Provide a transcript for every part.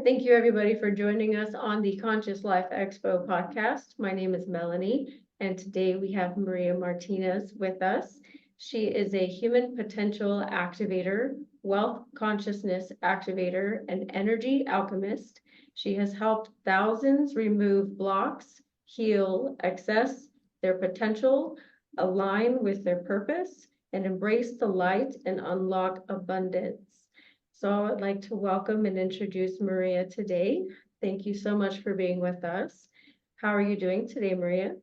Thank you everybody for joining us on the Conscious Life Expo podcast. My name is Melanie, and today we have Maria Martinez with us. She is a human potential activator, wealth consciousness activator, and energy alchemist. She has helped thousands remove blocks, heal excess, their potential, align with their purpose, and embrace the light and unlock abundance. So I'd like to welcome and introduce Maria today. Thank you so much for being with us. How are you doing today, Maria?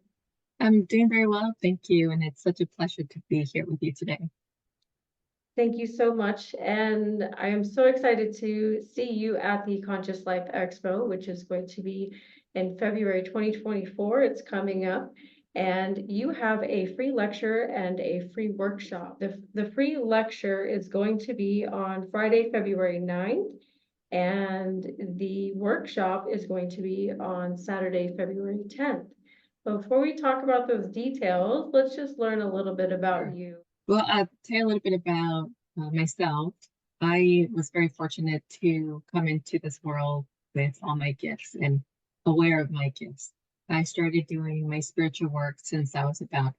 I'm doing very well, thank you. And it's such a pleasure to be here with you today. Thank you so much. And I am so excited to see you at the Conscious Life Expo, which is going to be in February 2024. It's coming up. And you have a free lecture and a free workshop. The free lecture is going to be on Friday, February 9th. And the workshop is going to be on Saturday, February 10th. But before we talk about those details, let's just learn a little bit about you. Well, I'll tell you a little bit about myself. I was very fortunate to come into this world with all my gifts and aware of my gifts. I started doing my spiritual work since I was about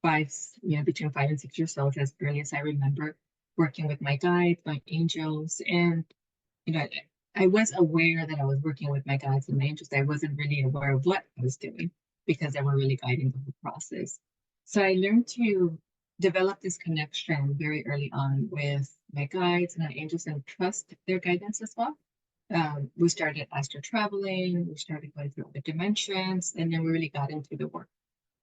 between 5 and 6 years old, as early as I remember, working with my guides, my angels, and I was aware that I was working with my guides and my angels. I wasn't really aware of what I was doing because they were really guiding the whole process. So I learned to develop this connection very early on with my guides and my angels and trust their guidance as well. We started astral traveling, we started going through other dimensions, and then we really got into the work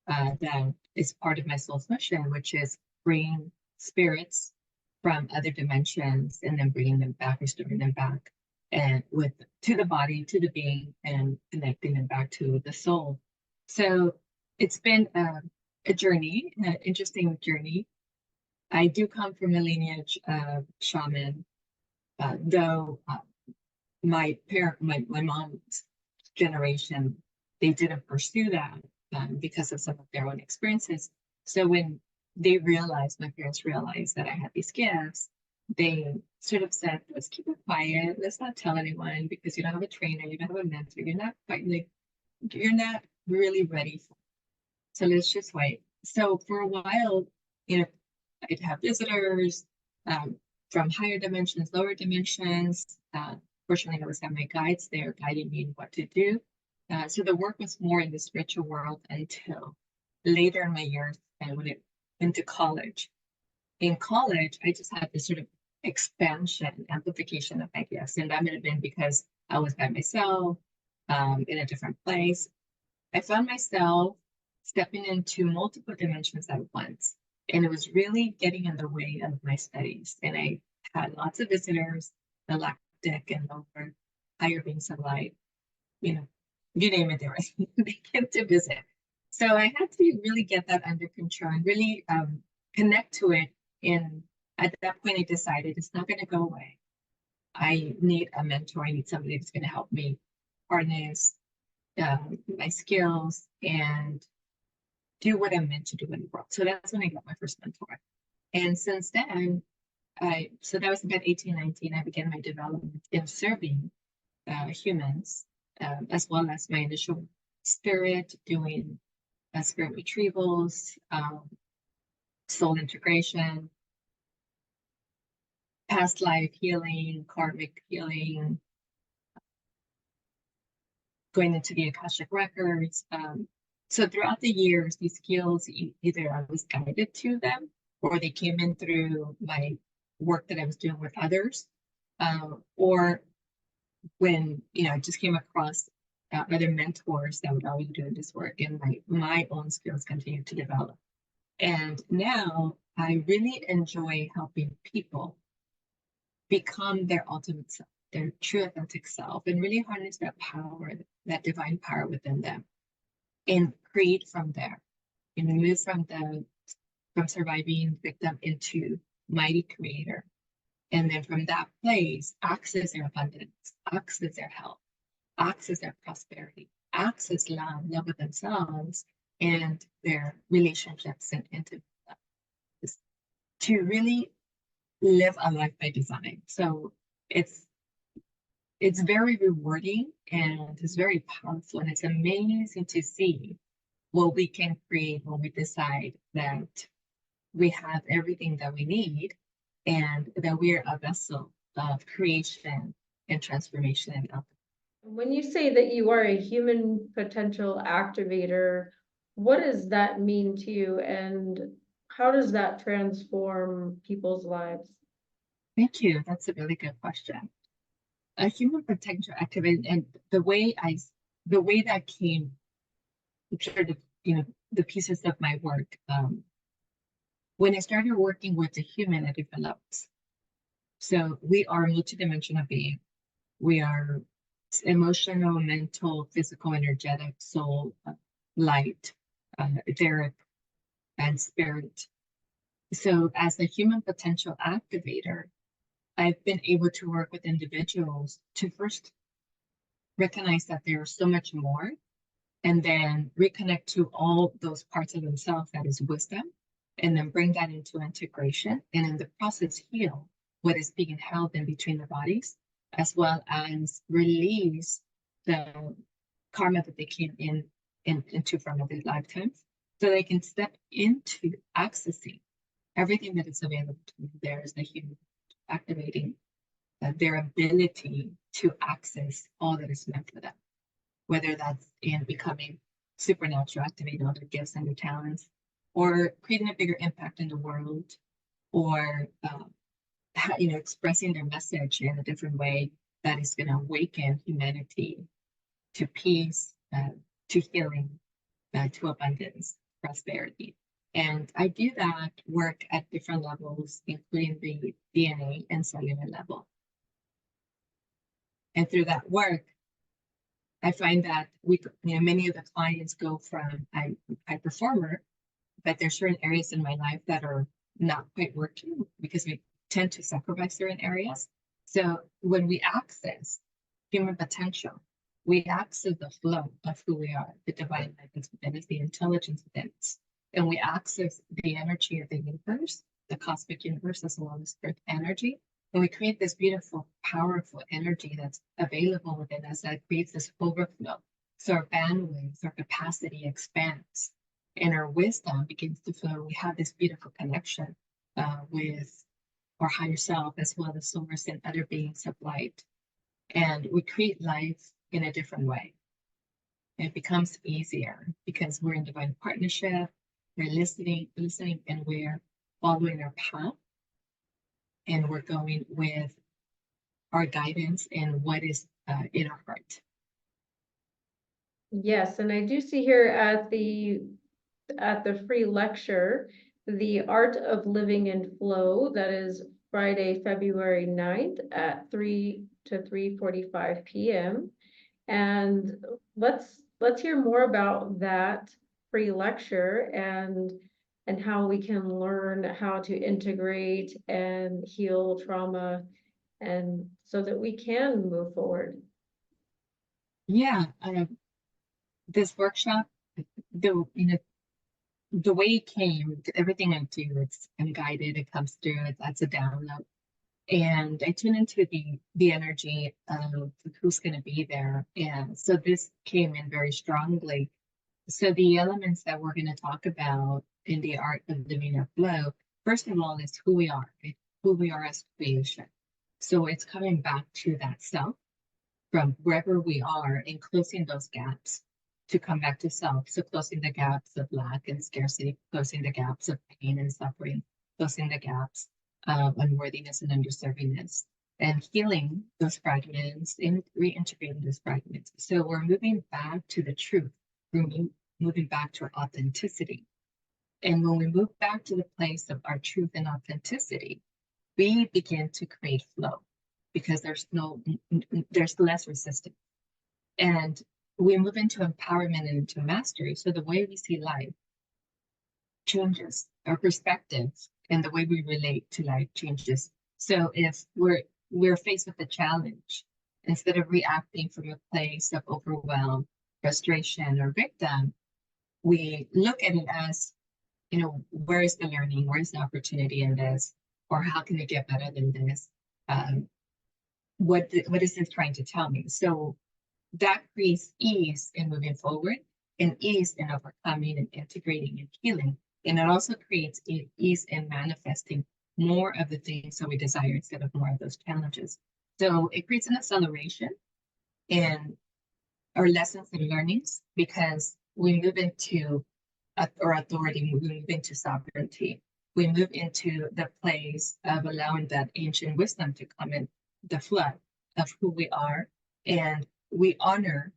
that is part of my soul's mission, which is bringing spirits from other dimensions and then bringing them back, restoring them back, and to the body, to the being, and connecting them back to the soul. So it's been a journey, an interesting journey. I do come from a lineage of shaman, though my mom's generation, they didn't pursue that because of some of their own experiences. So when my parents realized that I had these gifts, they sort of said, let's keep it quiet. Let's not tell anyone because you don't have a trainer, you don't have a mentor, you're not really ready for it. So let's just wait. So for a while, I'd have visitors from higher dimensions, lower dimensions. Fortunately, I always have my guides there guiding me in what to do. So the work was more in the spiritual world until later in my years, I went into college. In college, I just had this sort of expansion, amplification of my gifts. And that may have been because I was by myself in a different place. I found myself stepping into multiple dimensions at once. And it was really getting in the way of my studies. And I had lots of visitors, galactic and lower, higher beings of light, you name it, they came to visit. So I had to really get that under control and really connect to it. And at that point, I decided it's not going to go away. I need a mentor. I need somebody that's going to help me harness my skills and do what I'm meant to do in the world. So that's when I got my first mentor. And since then, so that was about 18, 19, I began my development in serving humans, as well as my initial spirit, doing spirit retrievals, soul integration, past life healing, karmic healing, going into the Akashic records. So throughout the years, these skills, either I was guided to them or they came in through my work that I was doing with others, or when, I just came across other mentors that would always do this work, and my own skills continued to develop. And now I really enjoy helping people become their ultimate self, their true authentic self, and really harness that power, that divine power within them, and create from there. Move from surviving victim into mighty creator. And then from that place, access their abundance, access their health, access their prosperity, access love with themselves and their relationships and intimate love, to really live a life by design. So it's it's very rewarding and it's very powerful, and it's amazing to see what we can create when we decide that we have everything that we need and that we're a vessel of creation and transformation and alchemy. When you say that you are a human potential activator, what does that mean to you, and how does that transform people's lives? Thank you. That's a really good question. A human potential activator, and the way that came, sort of, the pieces of my work. When I started working with the human at different levels. So we are a multidimensional being. We are emotional, mental, physical, energetic, soul, light, etheric, and spirit. So as a human potential activator, I've been able to work with individuals to first recognize that there's so much more, and then reconnect to all those parts of themselves that is wisdom, and then bring that into integration, and in the process heal what is being held in between the bodies, as well as release the karma that they came into from other lifetimes, so they can step into accessing everything that is available to them. There is the human activating their ability to access all that is meant for them, whether that's in becoming supernatural, activating all their gifts and their talents, or creating a bigger impact in the world, or expressing their message in a different way that is going to awaken humanity to peace, to healing, to abundance, prosperity. And I do that work at different levels, including the DNA and cellular level. And through that work, I find that many of the clients go from high performer, but there's certain areas in my life that are not quite working because we tend to sacrifice certain areas. So when we access human potential, we access the flow of who we are, the divine life that's within us, the intelligence within us, and we access the energy of the universe, the cosmic universe, as well as earth energy. And we create this beautiful, powerful energy that's available within us that creates this overflow. So our bandwidth, our capacity expands, and our wisdom begins to flow. We have this beautiful connection with our higher self, as well as source and other beings of light. And we create life in a different way. It becomes easier because we're in divine partnership, we're listening, and we're following our path, and we're going with our guidance and what is in our heart. Yes, and I do see here at the free lecture, The Art of Living in Flow, that is Friday, February 9th at 3 to 3:45 p.m. And let's hear more about that free lecture and how we can learn how to integrate and heal trauma, and so that we can move forward. Yeah, this workshop, the way it came, everything I do, it's guided, it comes through, that's a download. And I tune into the energy of who's going to be there. And so this came in very strongly. So the elements that we're going to talk about in the art of living in flow, first of all, is who we are, right? Who we are as creation. So it's coming back to that self from wherever we are and closing those gaps to come back to self. So closing the gaps of lack and scarcity, closing the gaps of pain and suffering, closing the gaps of unworthiness and undeservingness, and healing those fragments and reintegrating those fragments. So we're moving back to the truth. We're moving back to our authenticity. And when we move back to the place of our truth and authenticity, we begin to create flow because there's less resistance. And we move into empowerment and into mastery. So the way we see life changes, our perspective and the way we relate to life changes. So if we're faced with a challenge, instead of reacting from a place of overwhelm, frustration, or victim, we look at it as, where is the learning? Where is the opportunity in this? Or how can it get better than this? what is this trying to tell me? So that creates ease in moving forward and ease in overcoming and integrating and healing. And it also creates ease in manifesting more of the things that we desire instead of more of those challenges. So it creates an acceleration in our lessons and learnings because we move into our authority, we move into sovereignty. We move into the place of allowing that ancient wisdom to come in, the flood of who we are, and we honor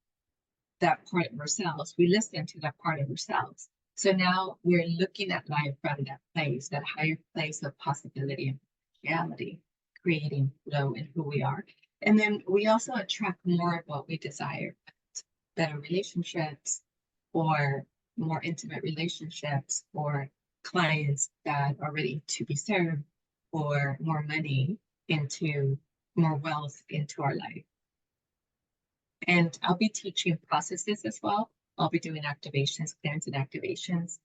that part of ourselves. We listen to that part of ourselves. So now we're looking at life from that place, that higher place of possibility and reality, creating flow in who we are. And then we also attract more of what we desire, better relationships or more intimate relationships or clients that are ready to be served or more money into more wealth into our life. And I'll be teaching processes as well. I'll be doing activations, clearance and activations.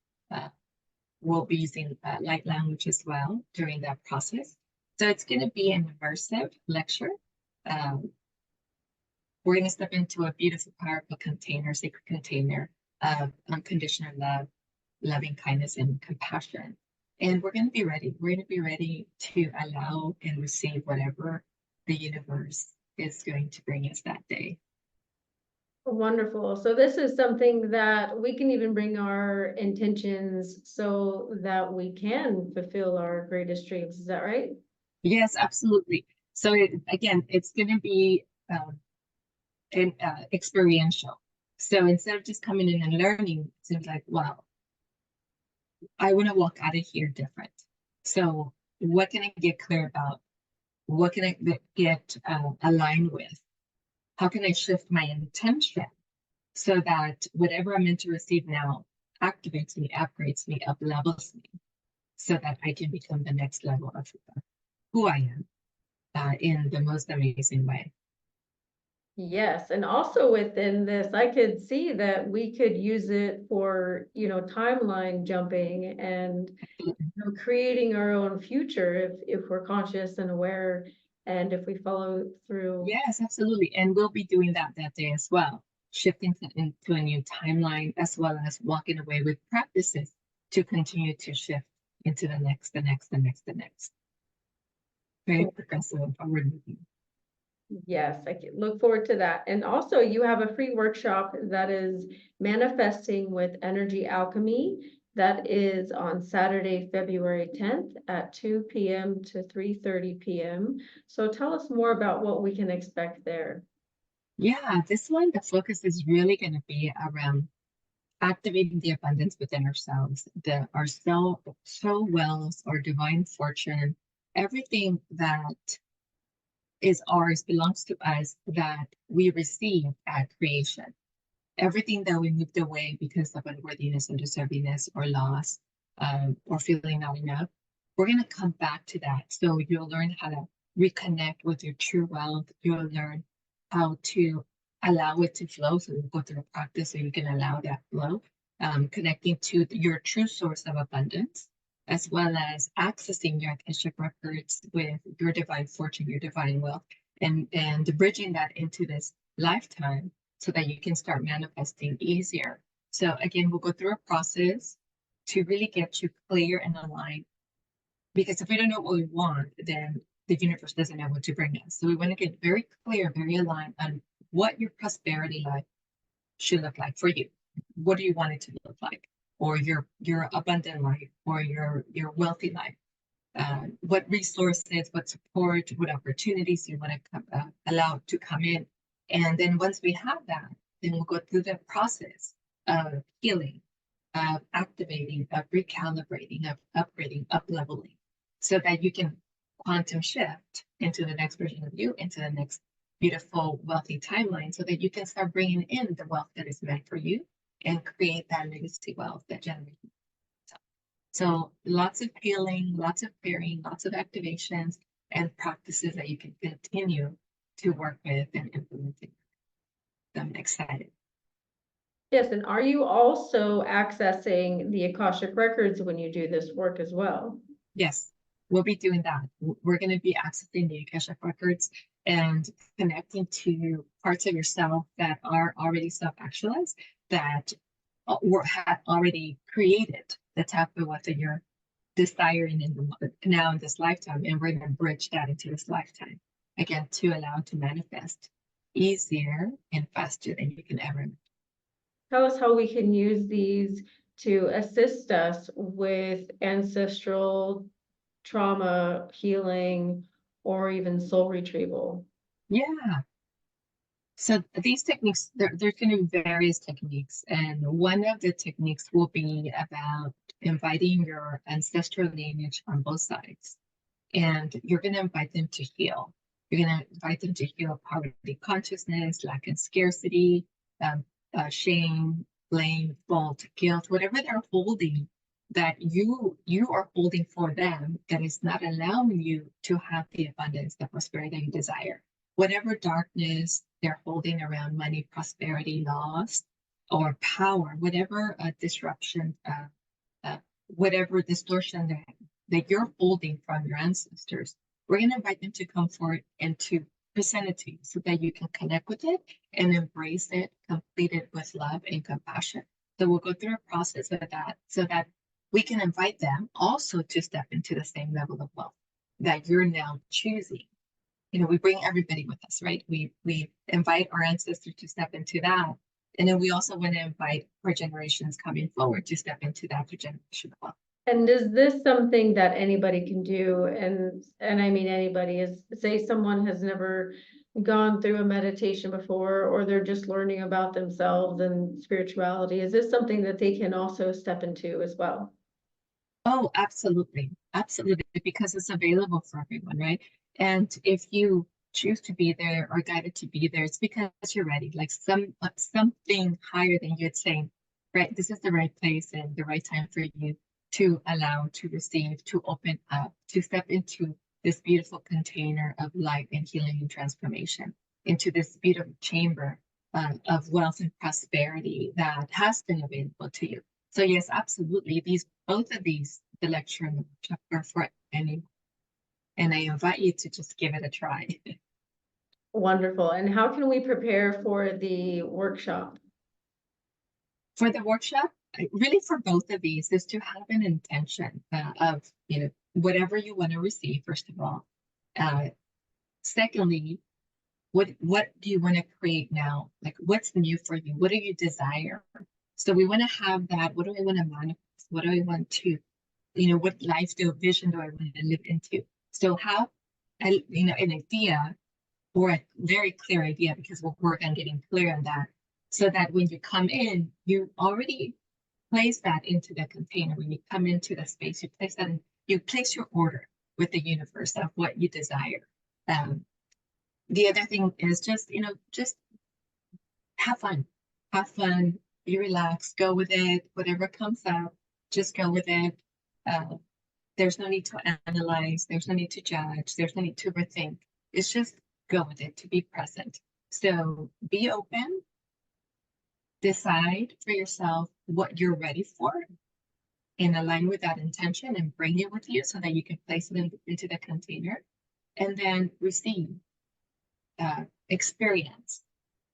We'll be using light language as well during that process. So it's going to be an immersive lecture. We're going to step into a beautiful, powerful container, sacred container of unconditional love, loving kindness, and compassion. And we're going to be ready. We're going to be ready to allow and receive whatever the universe is going to bring us that day. Wonderful. So this is something that we can even bring our intentions so that we can fulfill our greatest dreams. Is that right? Yes, absolutely. So again, it's going to be experiential. So instead of just coming in and learning, it seems like, wow, I want to walk out of here different. So what can I get clear about? What can I get aligned with? How can I shift my intention so that whatever I'm meant to receive now activates me, upgrades me, up levels me, so that I can become the next level of who I am in the most amazing way. Yes, and also within this, I could see that we could use it for, timeline jumping and creating our own future if we're conscious and aware and if we follow through. Yes, absolutely. And we'll be doing that day as well, shifting into a new timeline, as well as walking away with practices to continue to shift into the next, the next, the next, the next. Very progressive and forward moving. Yes, I can look forward to that. And also you have a free workshop that is manifesting with Energy Alchemy. That is on Saturday, February 10th at 2 p.m. to 3:30 p.m. So tell us more about what we can expect there. Yeah, this one, the focus is really going to be around activating the abundance within ourselves, our soul wealth, our divine fortune, everything that is ours belongs to us that we received at creation. Everything that we moved away because of unworthiness, undeservingness, or loss, or feeling not enough, we're going to come back to that. So you'll learn how to reconnect with your true wealth. You'll learn how to allow it to flow. So you go through a practice so you can allow that flow, connecting to your true source of abundance, as well as accessing your Akashic records with your divine fortune, your divine wealth, and bridging that into this lifetime so that you can start manifesting easier. So again, we'll go through a process to really get you clear and aligned. Because if we don't know what we want, then the universe doesn't know what to bring us. So we want to get very clear, very aligned on what your prosperity life should look like for you. What do you want it to look like? Or your abundant life, or your wealthy life. What resources, what support, what opportunities you want to allow to come in. And then once we have that, then we'll go through the process of healing, of activating, of recalibrating, of upgrading, up-leveling, so that you can quantum shift into the next version of you, into the next beautiful, wealthy timeline, so that you can start bringing in the wealth that is meant for you and create that legacy wealth that generates. So lots of healing, lots of clearing, lots of activations and practices that you can continue to work with and implementing. I'm excited. Yes, and are you also accessing the Akashic records when you do this work as well? Yes. we'll be doing that. We're going to be accessing the Akashic records and connecting to parts of yourself that are already self-actualized, that had already created the type of what that you're desiring now in this lifetime, and we're going to bridge that into this lifetime again to allow it to manifest easier and faster than you can ever. Tell us how we can use these to assist us with ancestral trauma healing or even soul retrieval. Yeah. So these techniques, there's going to be various techniques, and one of the techniques will be about inviting your ancestral lineage on both sides, and you're going to invite them to heal. You're going to invite them to heal poverty consciousness, lack and scarcity, shame, blame, fault, guilt, whatever they're holding that you are holding for them that is not allowing you to have the abundance, the prosperity that you desire. Whatever darkness they're holding around money, prosperity, loss, or power, whatever disruption, whatever distortion that you're holding from your ancestors, we're going to invite them to come forward and to present it to you so that you can connect with it and embrace it, complete it with love and compassion. So we'll go through a process of that so that we can invite them also to step into the same level of wealth that you're now choosing. You know, we bring everybody with us, right? We invite our ancestors to step into that. And then we also want to invite our generations coming forward to step into that for generational wealth. And is this something that anybody can do? And I mean, anybody is, say someone has never gone through a meditation before, or they're just learning about themselves and spirituality. Is this something that they can also step into as well? Oh, absolutely. Absolutely. Because it's available for everyone, right? And if you choose to be there or guided to be there, it's because you're ready. Like something higher than you'd saying, right, this is the right place and the right time for you to allow, to receive, to open up, to step into this beautiful container of light and healing and transformation, into this beautiful chamber of wealth and prosperity that has been available to you. So yes, absolutely. Both of these, the lecture and the workshop, are for anyone. And I invite you to just give it a try. Wonderful. And how can we prepare for the workshop? For the workshop, really for both of these is to have an intention of, whatever you want to receive, first of all. Secondly, what do you want to create now? Like, what's new for you? What do you desire? So we want to have that. What do I want to manifest? What do I want to, what life vision do I want to live into? So have, an idea or a very clear idea, because we'll work on getting clear on that, so that when you come in, you already place that into the container. When you come into the space, you place that in, you place your order with the universe of what you desire. The other thing is just have fun. Have fun, be relaxed, go with it. Whatever comes up, just go with it. There's no need to analyze, there's no need to judge, there's no need to rethink. It's just go with it, to be present. So be open, decide for yourself what you're ready for, and align with that intention and bring it with you so that you can place it into the container, and then receive, experience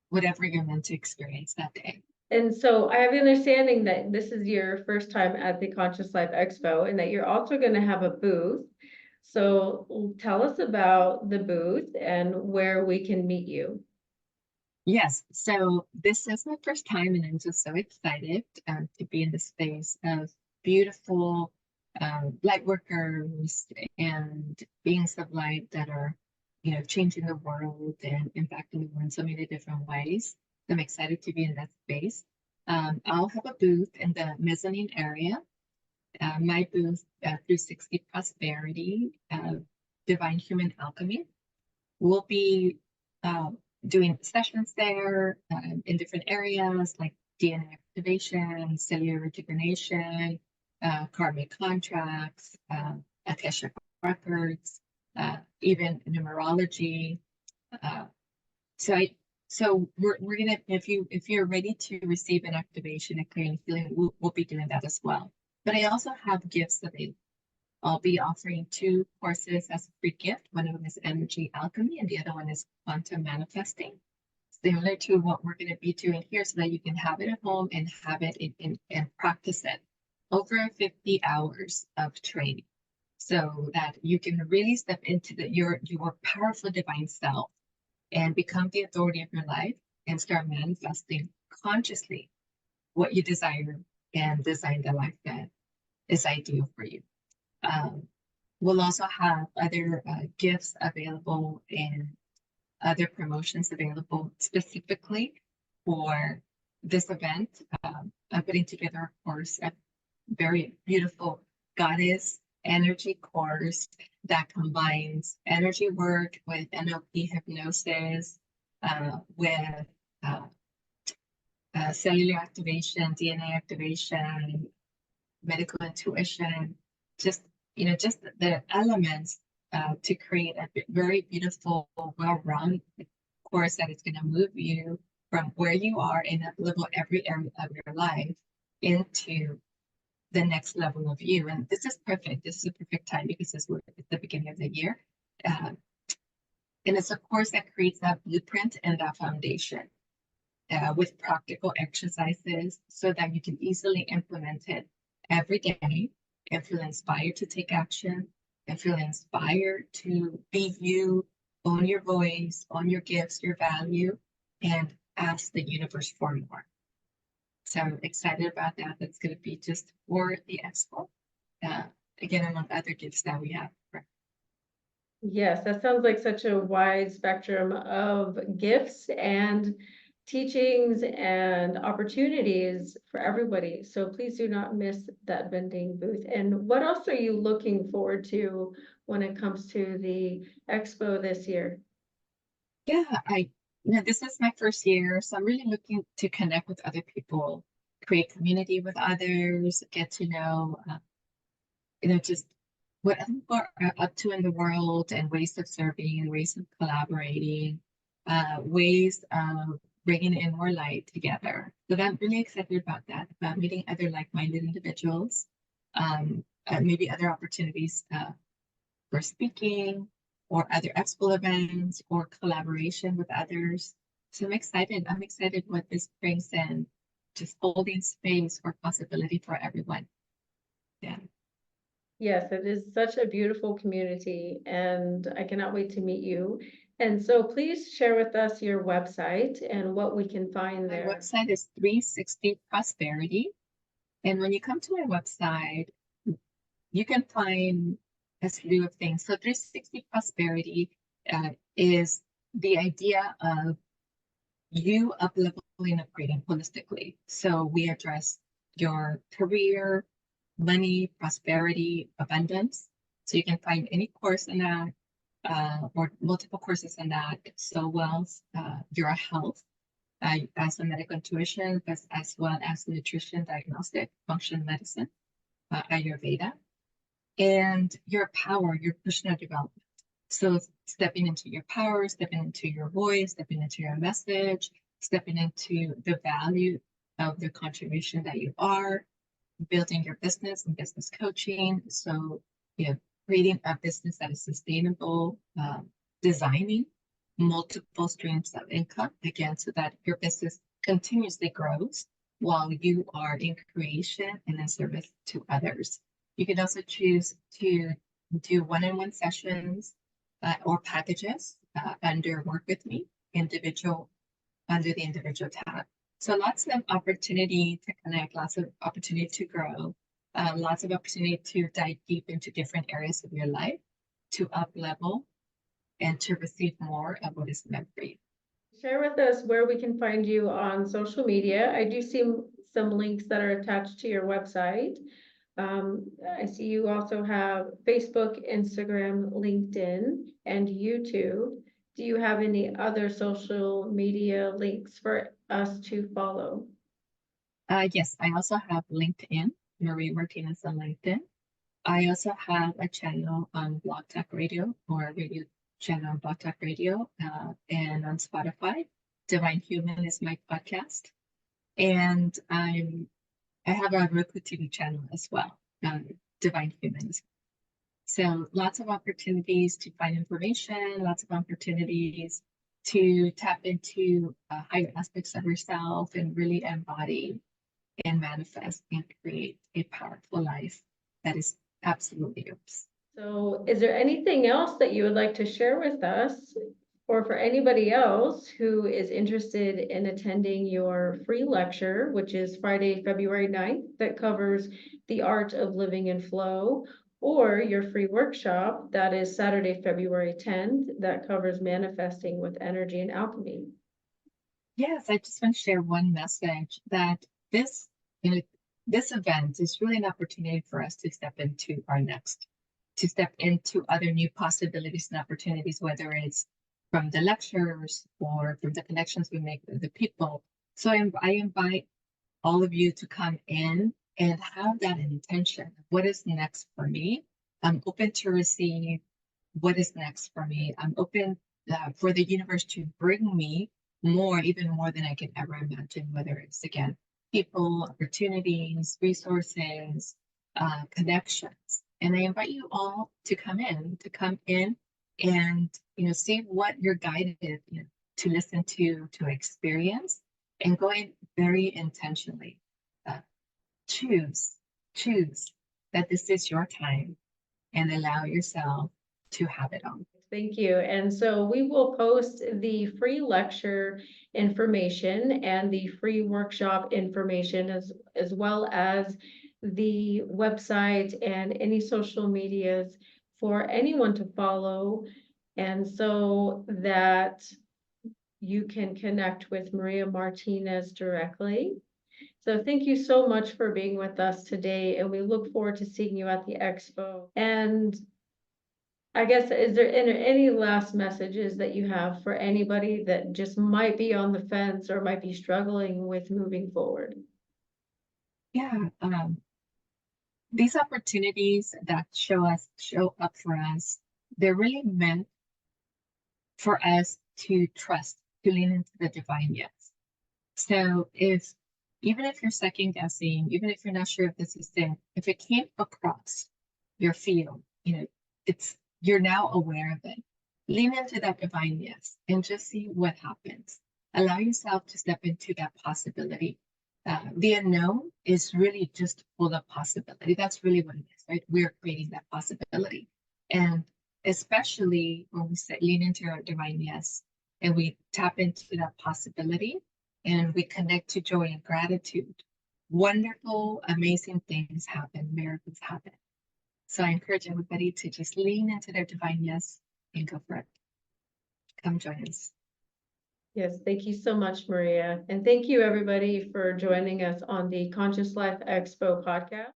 whatever you're meant to experience that day. And so I have the understanding that this is your first time at the Conscious Life Expo and that you're also going to have a booth. So tell us about the booth and where we can meet you. Yes, so this is my first time, and I'm just so excited to be in the space of beautiful light workers and beings of light that are, changing the world and impacting the world in so many different ways. I'm excited to be in that space. I'll have a booth in the mezzanine area. My booth, 360 Prosperity, Divine Human Alchemy. We'll be doing sessions there in different areas like DNA activation, cellular rejuvenation, karmic contracts, Akashic records, even numerology. So we're gonna, if you're ready to receive an activation, a clearing, healing, we'll be doing that as well. But I also have gifts available. I'll be offering 2 courses as a free gift. One of them is Energy Alchemy, and the other one is Quantum Manifesting. Similar to what we're going to be doing here, so that you can have it at home and have it and practice it over 50 hours of training, so that you can really step into your powerful divine self and become the authority of your life and start manifesting consciously what you desire and design the life that is ideal for you. We'll also have other gifts available and other promotions available specifically for this event. I'm putting together, of course, a very beautiful goddess energy course that combines energy work with NLP hypnosis, with cellular activation, DNA activation, medical intuition, just the elements to create a very beautiful, well-rounded course that is going to move you from where you are in that level every area of your life into the next level of you. And this is perfect. This is a perfect time because it's the beginning of the year. And it's a course that creates that blueprint and that foundation with practical exercises so that you can easily implement it every day and feel inspired to take action and feel inspired to be you, own your voice, own your gifts, your value, and ask the universe for more. So I'm excited about that. That's going to be just for the expo. Again, among other gifts that we have. Yes, that sounds like such a wide spectrum of gifts and teachings and opportunities for everybody. So please do not miss that vending booth. And what else are you looking forward to when it comes to the expo this year? Yeah, this is my first year, so I'm really looking to connect with other people, create community with others, get to know, just what other people are up to in the world and ways of serving and ways of collaborating, ways of bringing in more light together. So I'm really excited about that, about meeting other like-minded individuals, maybe other opportunities for speaking or other expo events or collaboration with others. So I'm excited. I'm excited what this brings in, just holding space for possibility for everyone. Yeah. Yes, it is such a beautiful community and I cannot wait to meet you. And so please share with us your website and what we can find My there. website is 360 Prosperity. And when you come to my website, you can find a slew of things. So 360 Prosperity is the idea of you up-leveling, upgrading holistically. So we address your career, money, prosperity, abundance. So you can find any course in that or multiple courses in that. So wealth, your health, as a medical intuition, as well as nutrition, diagnostic, functional medicine, Ayurveda, and your power, your personal development. So stepping into your power, stepping into your voice, stepping into your message, stepping into the value of the contribution that you are, building your business and business coaching. So, creating a business that is sustainable, designing multiple streams of income, again, so that your business continuously grows while you are in creation and in service to others. You can also choose to do one-on-one sessions or packages under Work With Me, individual, under the individual tab. So lots of opportunity to connect, lots of opportunity to grow, lots of opportunity to dive deep into different areas of your life, to up level and to receive more of what is meant for you. Share with us where we can find you on social media. I do see some links that are attached to your website. I see you also have Facebook, Instagram, LinkedIn, and YouTube. Do you have any other social media links for us to follow? Yes, I also have LinkedIn, Marie Martinez on LinkedIn. I also have a channel on Blog Talk Radio, or a radio channel on Blog Talk Radio, and on Spotify. Divine Human is my podcast. And I have a Roku TV channel as well, Divine Humans. So lots of opportunities to find information, lots of opportunities to tap into higher aspects of yourself and really embody and manifest and create a powerful life that is absolutely yours. So is there anything else that you would like to share with us? Or for anybody else who is interested in attending your free lecture, which is Friday, February 9th, that covers the art of living in flow, or your free workshop that is Saturday, February 10th, that covers manifesting with energy and alchemy. Yes, I just want to share one message that this, this event is really an opportunity for us to step into our next, to step into other new possibilities and opportunities, whether it's from the lectures or from the connections we make with the people. So I invite all of you to come in and have that intention. What is next for me? I'm open to receive what is next for me. I'm open for the universe to bring me more, even more than I can ever imagine, whether it's, again, people, opportunities, resources, connections. And I invite you all to come in and, see what you're guided, to listen to experience, and go in very intentionally. Choose that this is your time and allow yourself to have it all. Thank you. And so we will post the free lecture information and the free workshop information as well as the website and any social medias for anyone to follow. And so that you can connect with Maria Martinez directly. So thank you so much for being with us today, and we look forward to seeing you at the expo. And I guess, is there any last messages that you have for anybody that just might be on the fence or might be struggling with moving forward? Yeah, these opportunities that show up for us, they're really meant for us to trust, to lean into the divine yes. So even if you're second guessing, even if you're not sure if this is it, if it came across your field, you're now aware of it. Lean into that divine yes and just see what happens. Allow yourself to step into that possibility. The unknown is really just full of possibility. That's really what it is, right? We're creating that possibility. And especially when we say lean into our divine yes and we tap into that possibility and we connect to joy and gratitude, wonderful, amazing things happen, miracles happen. So I encourage everybody to just lean into their divine yes and go for it. Come join us. Yes, thank you so much, Maria. And thank you, everybody, for joining us on the Conscious Life Expo podcast.